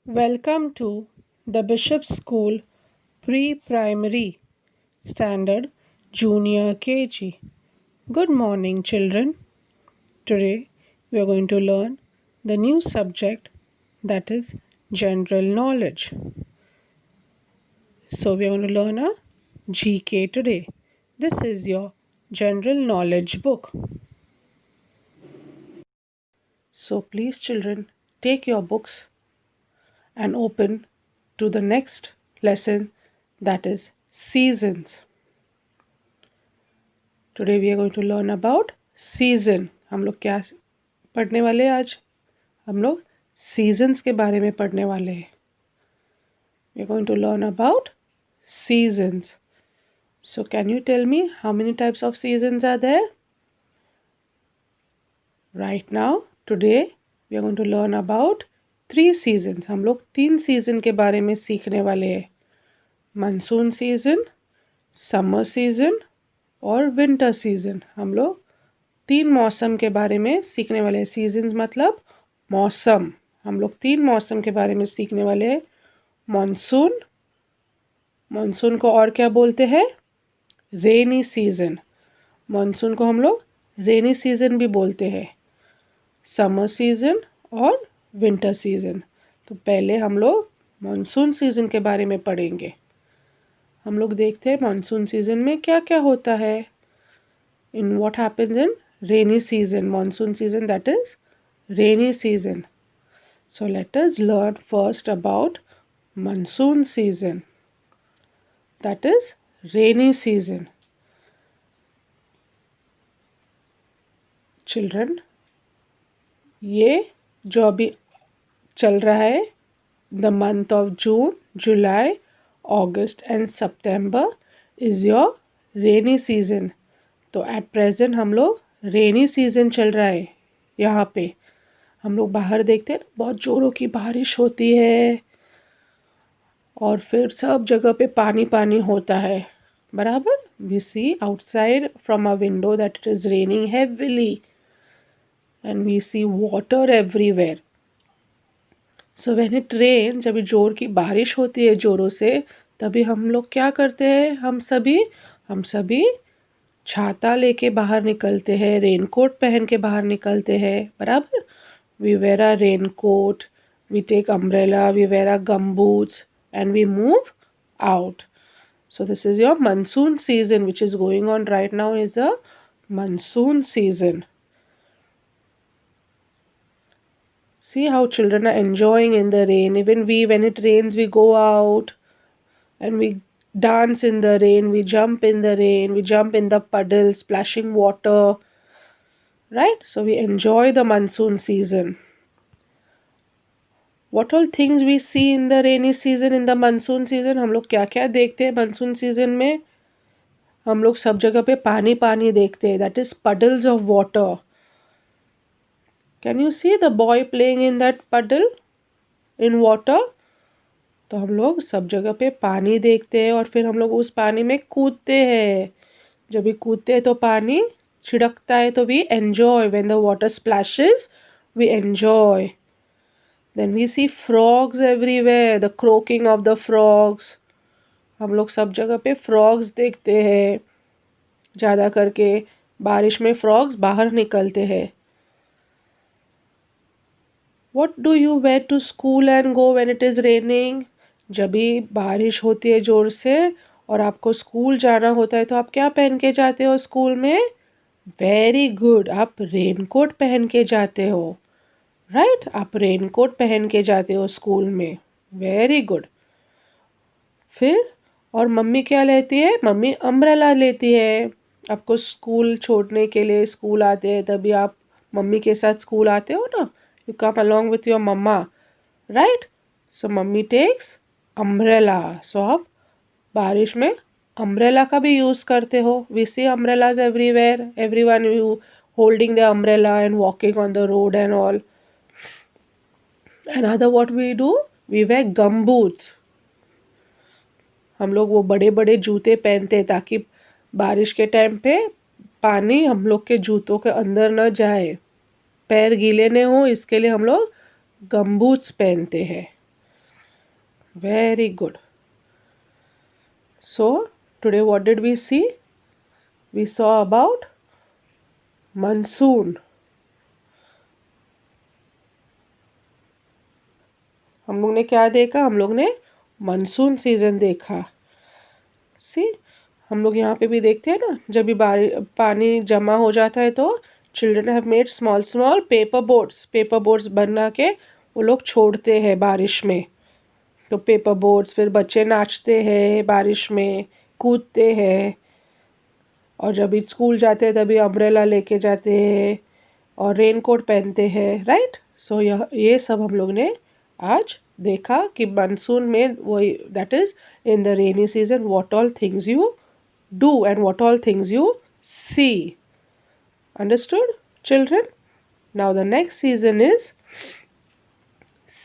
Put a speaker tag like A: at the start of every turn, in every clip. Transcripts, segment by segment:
A: Welcome to the Bishop School Pre-Primary Standard Junior KG. Good morning, children. Today we are going to learn the new subject, that is general knowledge. So we are going to learn a GK today. This is your general knowledge book. So please, children, take your books and open to the next lesson, that is seasons. Today we are going to learn about season. हम लोग क्या पढ़ने वाले हैं आज? हम लोग seasons के बारे में पढ़ने वाले हैं. We are going to learn about seasons. So can you tell me how many types of seasons are there? Right now, today we are going to learn about 3 seasons. हम लोग 3 season के बारे में सीखने वाले हैं. Monsoon season, summer season और winter season. हम लोग 3 मौसम के बारे में सीखने वाले हैं. सीजन्स मतलब मौसम. हम लोग 3 मौसम के बारे में सीखने वाले हैं. मॉनसून, मॉनसून को और क्या बोलते हैं? Rainy season. मॉनसून को हम लोग रेनी सीजन भी बोलते हैं. समर सीजन और विंटर सीजन. तो पहले हम लोग मॉनसून सीजन के बारे में पढ़ेंगे. हम लोग देखते हैं मॉनसून सीजन में क्या क्या होता है. In what happens in rainy season, monsoon season, that is rainy season. So let us learn first about monsoon season, that is rainy season. Children, ये जो अभी चल रहा है, the month of June, July, August and September is your rainy season. तो at present हम लोग rainy season चल रहा है. यहाँ पे हम लोग बाहर देखते हैं बहुत ज़ोरों की बारिश होती है और फिर सब जगह पे पानी पानी होता है. बराबर. We see outside from a window that it is raining heavily and we see water everywhere. So when it rain, जब जोर की बारिश होती है ज़ोरों से, तभी हम लोग क्या करते हैं? हम सभी छाता लेके बाहर निकलते हैं. रेनकोट पहन के बाहर निकलते हैं. बराबर. We wear a raincoat, we take umbrella, we wear a gum boots and we move out. So this is your monsoon season which is going on right now, is the monsoon season. See how children are enjoying in the rain. Even we, when it rains, we go out and we dance in the rain, we jump in the rain, we jump in the puddle, splashing water. Right? So we enjoy the monsoon season. What all things we see in the rainy season, in the monsoon season? हम लोग क्या क्या देखते हैं monsoon season में? हम लोग सब जगह पे पानी पानी देखते हैं. That is puddles of water. Can you see the boy playing in that puddle in water? तो हम लोग सब जगह पे पानी देखते हैं और फिर हम लोग उस पानी में कूदते हैं. जब भी कूदते हैं तो पानी छिड़कता है, तो we enjoy. When the water splashes, we enjoy. Then we see frogs everywhere, the croaking of the frogs. हम लोग सब जगह पे फ्रॉग्स देखते हैं. ज़्यादा करके बारिश में फ्रॉग्स बाहर निकलते हैं. What do you wear to school and go when it is raining? जब भी बारिश होती है ज़ोर से और आपको स्कूल जाना होता है, तो आप क्या पहन के जाते हो स्कूल में? Very good. आप रेनकोट पहन के जाते हो. राइट. आप रेनकोट पहन के जाते हो स्कूल में. Very good. फिर और मम्मी क्या लेती है? मम्मी अम्ब्रेला लेती है. आपको स्कूल छोड़ने के लिए स्कूल आते हैं, तभी आप मम्मी के साथ स्कूल आते हो ना. You come along with your mama, right? So mummy takes umbrella. So आप बारिश में umbrella का भी use करते हो. We see umbrellas everywhere. Everyone you holding the umbrella and walking on the road and all. Another what we do? We wear gum boots. हम लोग वो बड़े बड़े जूते पहनते हैं ताकि बारिश के टाइम पे पानी हम लोग के जूतों के अंदर न जाए, पैर गीले न हो. इसके लिए हम लोग गम बूट्स पहनते हैं. Very good. So today what did we see? We saw about monsoon. हम लोग ने क्या देखा? हम लोग ने मानसून सीजन देखा. सी, हम लोग यहाँ पे भी देखते हैं ना, जब भी पानी जमा हो जाता है तो children have made small small paper boats बना के वो लोग छोड़ते हैं बारिश में. तो पेपर बोट्स, फिर बच्चे नाचते हैं बारिश में, कूदते हैं. और जब भी स्कूल जाते हैं तभी अम्ब्रेला लेके जाते हैं और रेनकोट पहनते हैं. राइट. सो ये सब हम लोग ने आज देखा कि मानसून में वही, that is in the rainy season what all things you do and what all things you see. Understood, children? Now the next season is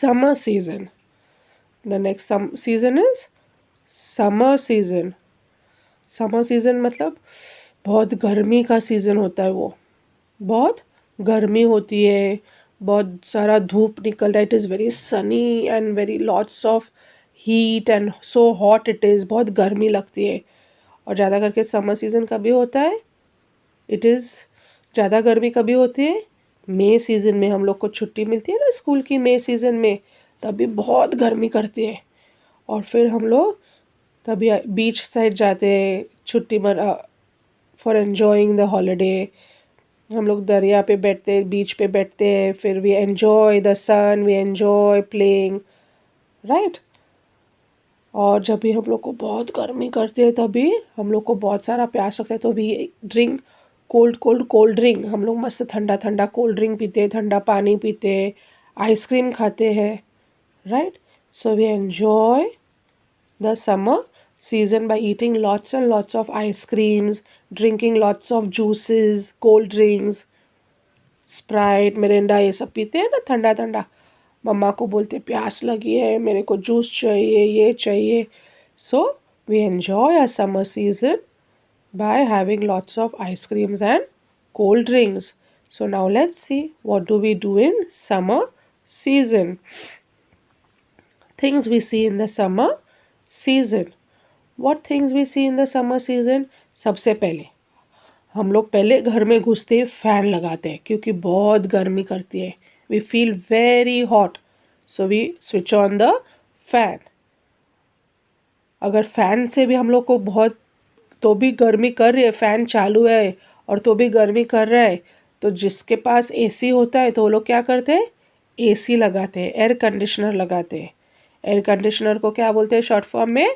A: summer season. The next season is summer season. Summer season मतलब बहुत गर्मी का season होता है. वो बहुत गर्मी होती है, बहुत सारा धूप निकलता है. It is very Sunny and very lots of heat and so hot it is. बहुत गर्मी लगती है. और ज़्यादा करके समर सीज़न कभी होता है? इट इज़ ज़्यादा गर्मी कभी होती है? मई सीज़न में. हम लोग को छुट्टी मिलती है ना स्कूल की मई सीज़न में, तभी बहुत गर्मी करती है. और फिर हम लोग तभी बीच साइड जाते हैं छुट्टी फॉर एन्जॉइंग द हॉलीडे. हम लोग दरिया पे बैठते, बीच पे बैठते हैं, फिर we enjoy the sun, we enjoy playing. Right. और जब भी हम लोग को बहुत गर्मी करती है तभी हम लोग को बहुत सारा प्यास लगता है, तो वी ड्रिंक कोल्ड ड्रिंक. हम लोग मस्त ठंडा ठंडा कोल्ड ड्रिंक पीते हैं, ठंडा पानी पीते हैं, आइसक्रीम खाते हैं. Right. So we enjoy the summer season by eating lots and lots of ice creams, drinking lots of juices, cold drinks, Sprite, Mirinda, ये सब पीते हैं ना ठंडा ठंडा. मम्मा को बोलते प्यास लगी है, मेरे को जूस चाहिए, ये चाहिए. So we enjoy a summer season by having lots of ice creams and cold drinks. So now let's see what do we do in summer season. Things we see in the summer season. What things we see in the summer season? सबसे पहले हम लोग पहले घर में घुसते ही fan लगाते हैं क्योंकि बहुत गर्मी करती है. We feel very hot, so we switch on the fan. अगर फ़ैन से भी हम लोग को बहुत तो भी गर्मी कर रही है, फ़ैन चालू है और तो भी गर्मी कर रहा है, तो जिसके पास एसी होता है तो वो लोग क्या करते हैं? एसी लगाते हैं, एयर कंडीशनर लगाते हैं. एयर कंडीशनर को क्या बोलते हैं शॉर्ट फॉर्म में?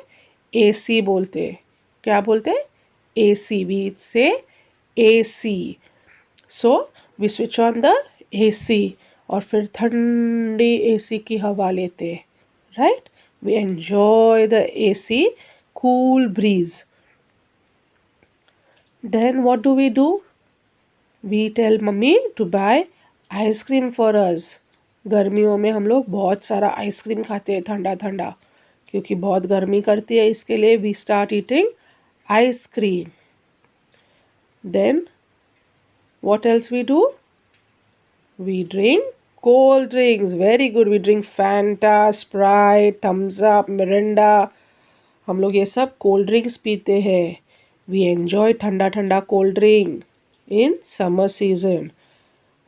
A: एसी बोलते हैं. क्या बोलते हैं? एसी. वी से AC. So we switch on the AC और फिर ठंडी एसी की हवा लेते हैं. Right. We enjoy the AC cool breeze. Then what do? We tell mummy to buy ice cream for us. गर्मियों में हम लोग बहुत सारा आइसक्रीम खाते हैं ठंडा ठंडा, क्योंकि बहुत गर्मी करती है, इसके लिए we start eating ice cream. Then what else we do? We drink cold drinks. Very good. We drink Fanta, Sprite, Thumbs Up, Mirinda. हम लोग ये सब कोल्ड ड्रिंक्स पीते हैं. We enjoy ठंडा ठंडा cold drink in summer season.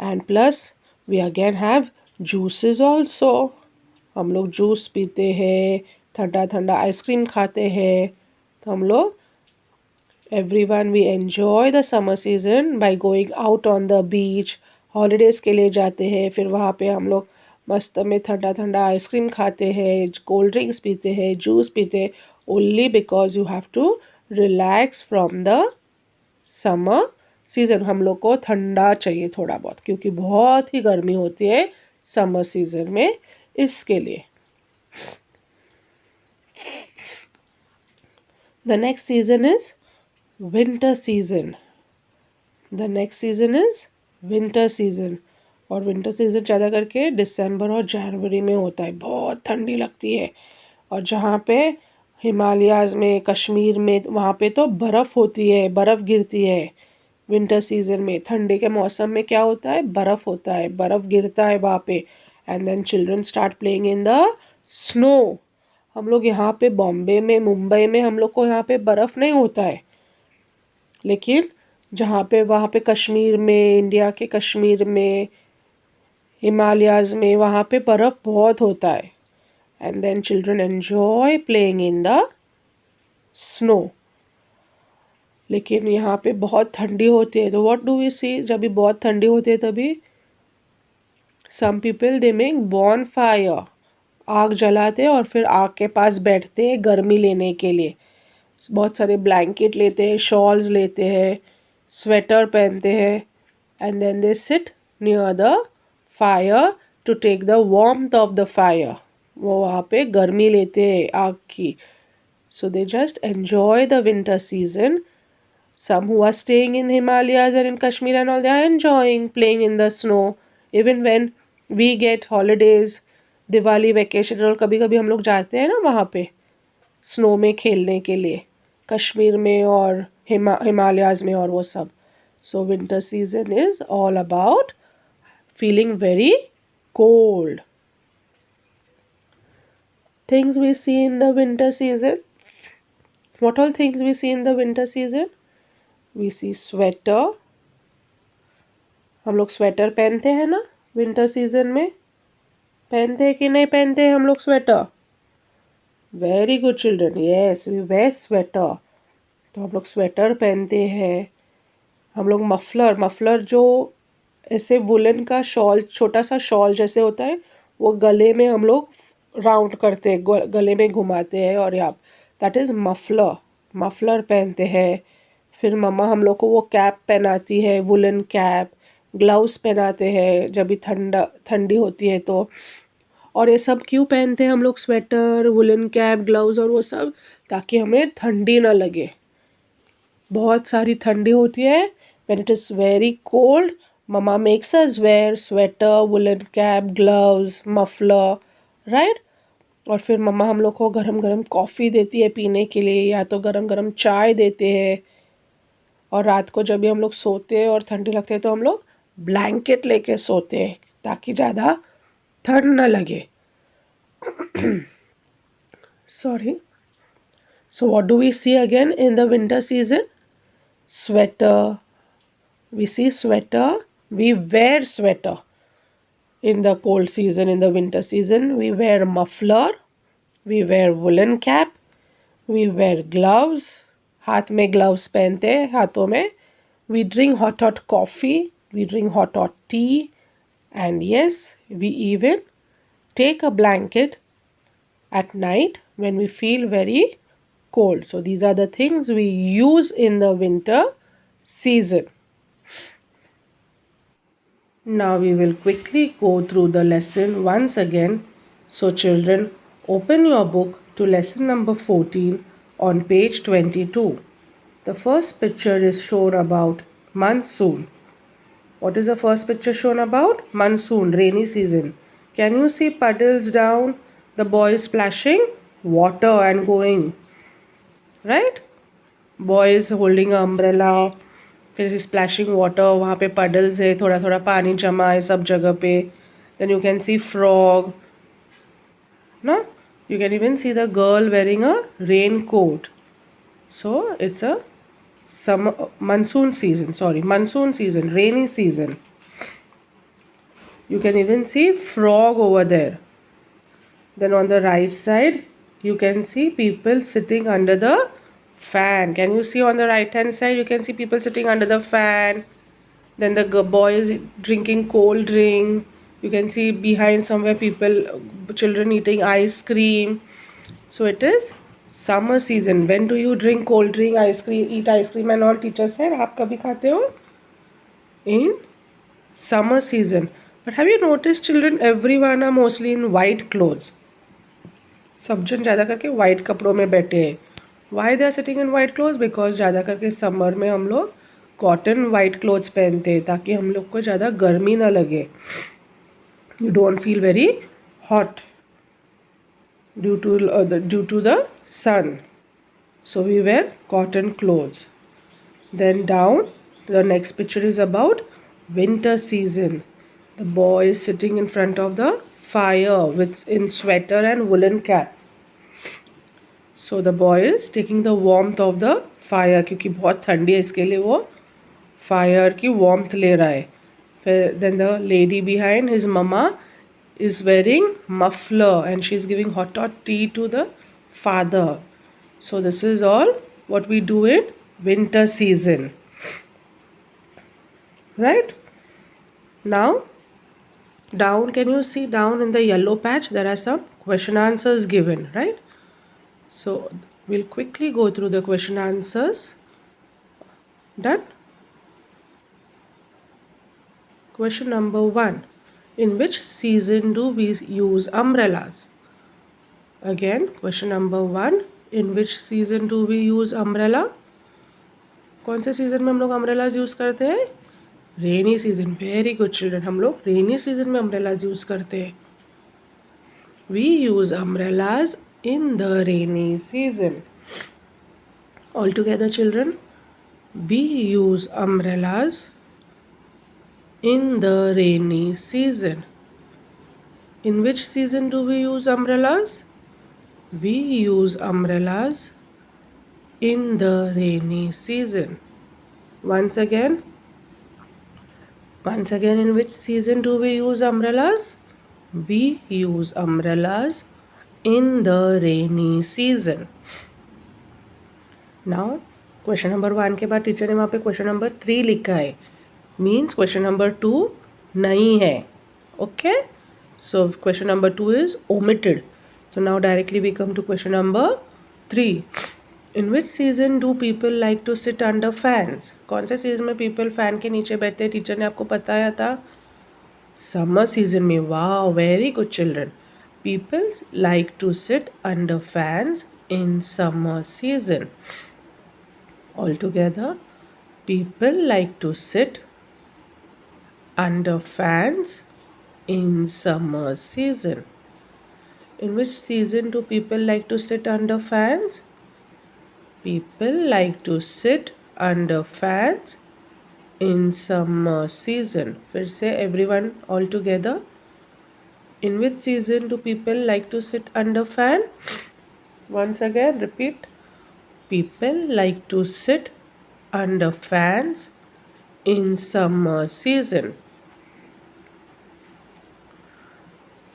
A: And plus we again have juices also. हम लोग जूस पीते हैं, ठंडा ठंडा आइसक्रीम खाते हैं. तो हम लोग everyone we enjoy the summer season by going out on the beach. Holidays के लिए जाते हैं, फिर वहाँ पे हम लोग मस्त में ठंडा ठंडा आइसक्रीम खाते हैं, कोल्ड ड्रिंक्स पीते हैं, जूस पीते हैं. Only because you have to relax from the summer season. हम लोग को ठंडा चाहिए थोड़ा बहुत, क्योंकि बहुत ही गर्मी होती है समर सीज़न में, इसके लिए. The next season is winter season. The next season is winter season. और विंटर सीज़न ज़्यादा करके दिसंबर और जनवरी में होता है. बहुत ठंडी लगती है. और जहाँ पे हिमालयाज़ में, कश्मीर में, वहाँ पे तो बर्फ़ होती है, बर्फ़ गिरती है विंटर सीज़न में. ठंडी के मौसम में क्या होता है? बर्फ़ होता है, बर्फ़ गिरता है वहाँ पे. And then children start playing in the snow. हम लोग यहाँ पे बॉम्बे में, मुंबई में हम लोग को यहाँ पे बर्फ़ नहीं होता है, लेकिन जहाँ पे वहाँ पे कश्मीर में, इंडिया के कश्मीर में, हिमालयाज़ में, वहाँ पे बर्फ़ बहुत होता है. And then children enjoy playing in the snow. लेकिन यहाँ पे बहुत ठंडी होती है, तो व्हाट डू वी सी, जब भी बहुत ठंडी होती है तभी some people they make bonfire, आग जलाते हैं और फिर आग के पास बैठते हैं गर्मी लेने के लिए. बहुत सारे ब्लैंकेट लेते हैं, शॉल्स लेते हैं, स्वेटर पहनते हैं, and then they sit near the fire to take the warmth of the fire. वो वहाँ पे गर्मी लेते हैं आग की. So they just enjoy the winter season. Some who are staying in Himalayas and in Kashmir and all, they are enjoying playing in the snow. Even when we get holidays, Diwali vacation और कभी कभी हम लोग जाते हैं ना वहाँ पे स्नो में खेलने के लिए, कश्मीर में और हिमालयाज में और वो सब. So winter season is all about feeling very cold. Things we see in the winter season. What all things we see in the winter season? We see sweater. हम लोग स्वेटर पहनते हैं ना विंटर सीजन में, पहनते हैं कि नहीं पहनते हैं हम लोग sweater? Very good children, yes we wear sweater. तो हम लोग स्वेटर पहनते हैं. हम लोग मफलर जो ऐसे वुलन का शॉल, छोटा सा शॉल जैसे होता है, वो गले में हम लोग राउंड करते हैं, गले में घुमाते हैं, और यहाँ दैट इज़ मफलर पहनते हैं. फिर मम्मा हम लोग को वो कैप पहनाती है, वुलन कैप. ग्लव्स पहनाते हैं जब भी ठंडी होती है तो. और ये सब क्यों पहनते हैं हम लोग, स्वेटर, वुलन कैप, ग्लव्स और वो सब? ताकि हमें ठंडी ना लगे. बहुत सारी ठंडी होती है. When it is very cold, mama makes us wear sweater, woollen cap, gloves, muffler, right. और फिर मम्मा हम लोग को गरम गरम कॉफ़ी देती है पीने के लिए, या तो गरम गरम चाय देते हैं. और रात को जब भी हम लोग सोते हैं और ठंडी लगती है तो हम लोग ब्लैंकेट लेके सोते हैं ताकि ज़्यादा ठंड ना लगे. Sorry. So what do we see again in the winter season? Sweater. We see sweater. We wear sweater. In the cold season, in the winter season, we wear muffler. We wear woolen cap. We wear gloves. हाथ में gloves पहनते हैं हाथों में. We drink hot coffee. We drink hot tea. And yes, we even take a blanket at night when we feel very cold. So these are the things we use in the winter season. Now we will quickly go through the lesson once again. So children, open your book to lesson number 14 on page 22. The first picture is shown about monsoon. What is the first picture shown about? Monsoon, rainy season. Can you see puddles down? The boy is splashing water and going, right? Boy is holding an umbrella. फिर splashing water. वहाँ पे puddles है, थोड़ा थोड़ा पानी जमा है सब जगह पे. Then you can see frog. No? You can even see the girl wearing a raincoat. So it's a monsoon season, rainy season. You can even see frog over there. Then on the right side, you can see people sitting under the fan. Can you see on the right hand side? You can see people sitting under the fan. Then the boy is drinking cold drink. You can see behind somewhere children eating ice cream. So it is summer season. When do you drink cold drink, ice cream, eat ice cream and all? Teacher said, आप कभी खाते हो? In summer season. But have you noticed children, everyone are mostly in white clothes. सब जन ज़्यादा करके white कपड़ों में बैठे हैं. Why they are sitting in white clothes? Because ज़्यादा करके समर में हम लोग कॉटन वाइट क्लोथ्स पहनते हैं ताकि हम लोग को ज़्यादा गर्मी ना लगे. You don't feel very hot due to the sun. So we wear cotton clothes. Then down, the next picture is about winter season. The boy is sitting in front of the fire in sweater and woolen cap. So the boy is taking the warmth of the fire, क्योंकि बहुत ठंडी है इसके लिए वो fire की warmth ले रहा है. फिर then the lady behind his mama is wearing muffler and she's giving hot tea to the father. So this is all what we do in winter season, right? Now down, can you see down in the yellow patch there are some question answers given, right? So we'll quickly go through the question answers. Done. Question number 1, in which season do we use umbrellas? Again, question number 1, in which season do we use umbrella? कौन से season में हम लोग umbrellas use करते हैं? Rainy season. Very good children, हम लोग rainy season में अम्ब्रेलाज यूज़ करते हैं. We use umbrellas in the rainy season. All together children, we use umbrellas in the rainy season. In which season do we use umbrellas? We use umbrellas in the rainy season. Once again, in which season do we use umbrellas? We use umbrellas in the rainy season. Now, question number 1 के बाद teacher ने वहाँ पे question number 3 लिखा है. Means question number 2 नहीं है. Okay? So question number 2 is omitted. So now directly we come to question number 3. In which season do people like to sit under fans? कौन से सीजन में people fan के नीचे बैठते हैं? टीचर ने आपको बताया था समर सीजन में. वाह, very good children. People like to sit under fans in summer season. All together, people like to sit under fans in summer season. In which season do people like to sit under fans? People like to sit under fans in summer season. फिर से everyone all together. In which season do people like to sit under fan? Once again repeat. People like to sit under fans in summer season.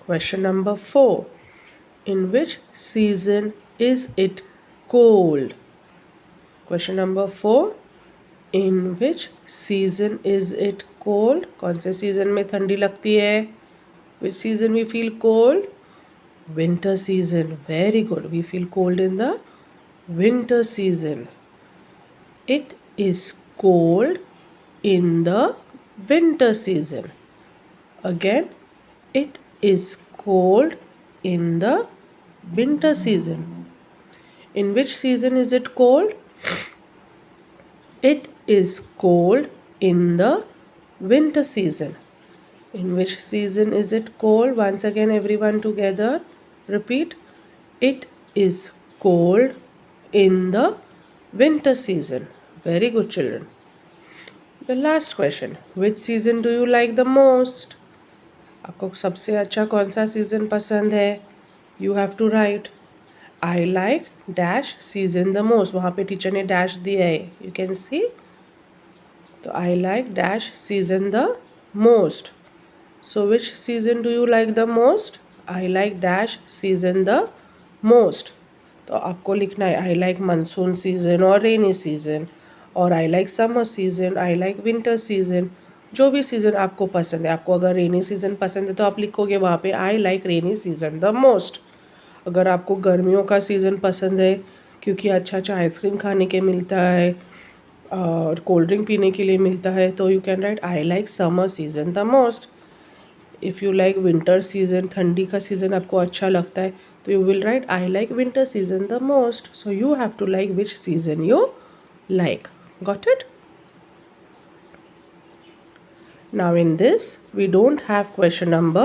A: Question number 4. In which season is it cold? Question number 4. In which season is it cold? कौन से season में ठंडी लगती है? Which season we feel cold? Winter season. Very good. We feel cold in the winter season. It is cold in the winter season. Again, it is cold in the winter season. In which season is it cold? It is cold in the winter season. In which season is it cold? Once again everyone together repeat. It is cold in the winter season. Very good children. The last question. Which season do you like the most? आपको सबसे अच्छा कौन सा season पसंद है? You have to write I like dash season the most. वहाँ पे teacher ने डैश दिया है, यू कैन सी. तो I like dash season the most. So which season do you like the most? I like dash season the most. तो आपको लिखना है आई लाइक मानसून सीजन और रेनी सीजन, और आई लाइक समर सीजन, आई like winter season. जो भी season आपको पसंद है. आपको अगर रेनी सीज़न पसंद है तो आप लिखोगे वहाँ पे I like rainy season the most. अगर आपको गर्मियों का सीज़न पसंद है क्योंकि अच्छा अच्छा आइसक्रीम खाने के मिलता है और कोल्ड ड्रिंक पीने के लिए मिलता है, तो you can write I like summer season the most. If you like winter season, ठंडी का सीज़न आपको अच्छा लगता है, तो you will write I like winter season the most. So you have to like which season you like. Got it? Now in this we don't have question number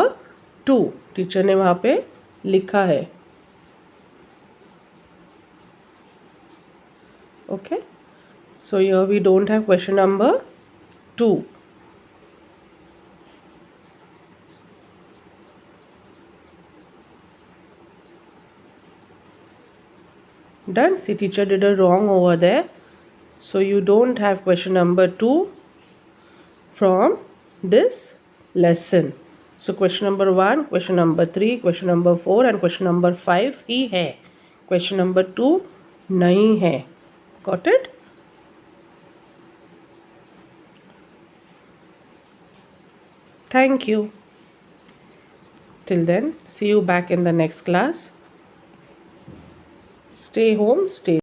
A: 2. Teacher ने वहाँ पे लिखा है. Okay, so here we don't have question number 2. Done. See, teacher did a wrong over there. So you don't have question number 2 from this lesson. So question number 1, question number 3, question number 4 and question number 5 ही है. Question number 2 नहीं है. Got it? Thank you. Till then, see you back in the next class. Stay home, stay